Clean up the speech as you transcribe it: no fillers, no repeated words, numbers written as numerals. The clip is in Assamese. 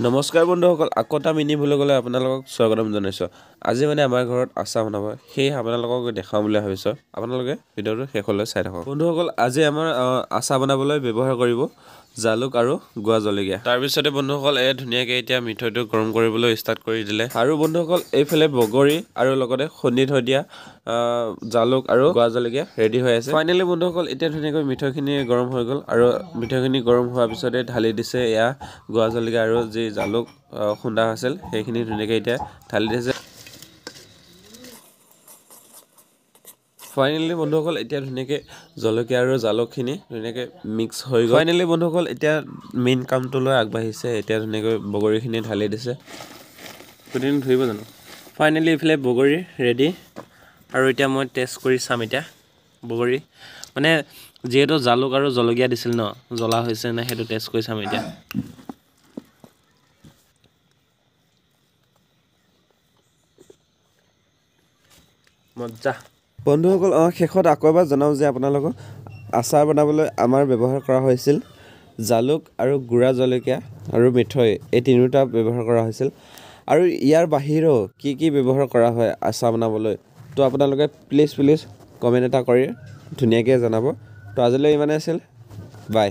নমস্কাৰ বন্ধুসকল, আকৌ এটা মিনি ভ্লগলৈ আপোনালোকক স্বাগতম জনাইছোঁ। আজি আমাৰ ঘৰত আচাৰ বনাব, সেয়ে আপোনালোকক দেখাওঁ বুলি ভাবিছোঁ। আপোনালোকে ভিডিঅ'টো শেষলৈ চাই থাকক। বন্ধুসকল, আজি আমাৰ আচাৰ বনাবলৈ ব্যৱহাৰ কৰিব জালুক আৰু গুৱা জলকীয়া। তাৰপিছতে বন্ধুসকল ধুনীয়াকৈ এতিয়া মিঠৈটো গৰম কৰিবলৈ ষ্টাৰ্ট কৰি দিলে। আৰু বন্ধুসকল এইফালে বগৰী আৰু লগতে খুন্দি থৈ দিয়া জালুক আৰু গুৱা জলকীয়া ৰেডি হৈ আছে। ফাইনেলি বন্ধুসকল এতিয়া ধুনীয়াকৈ মিঠৈখিনি গৰম হৈ গ'ল আৰু মিঠৈখিনি গৰম হোৱাৰ পিছতে ঢালি দিছে এয়া গুৱা জলকীয়া আৰু যি জালুক খুন্দা আছিল সেইখিনি ধুনীয়াকৈ এতিয়া ঢালি দিছে। ফাইনেলি বন্ধুসকল এতিয়া ধুনীয়াকৈ জলকীয়া আৰু জালুকখিনি ধুনীয়াকৈ মিক্স হৈ গ'ল। ফাইনেলি বন্ধুসকল এতিয়া মেইন কামটোলৈ আগবাঢ়িছে। এতিয়া ধুনীয়াকৈ বগৰীখিনি ঢালি দিছে। গোটেইখিনি ধৰিব জানো? ফাইনেলি এইফালে বগৰী ৰেডি আৰু এতিয়া মই টেষ্ট কৰি চাম। এতিয়া বগৰী যিহেতু জালুক আৰু জলকীয়া দিছিল ন, জ্বলা হৈছে নে সেইটো টেষ্ট কৰি চাম এতিয়া। মজা বন্ধুসকল, শেষত আকৌ এবাৰ জনাওঁ যে আপোনালোকক আচাৰ বনাবলৈ আমাৰ ব্যৱহাৰ কৰা হৈছিল জালুক আৰু গুড়া জলকীয়া আৰু মিঠৈ, এই তিনিওটা ব্যৱহাৰ কৰা হৈছিল। আৰু ইয়াৰ বাহিৰেও কি কি ব্যৱহাৰ কৰা হয় আচাৰ বনাবলৈ, তো আপোনালোকে প্লিজ কমেণ্ট এটা কৰি ধুনীয়াকৈ জনাব। তো আজিলৈ ইমানেই আছিল, বাই।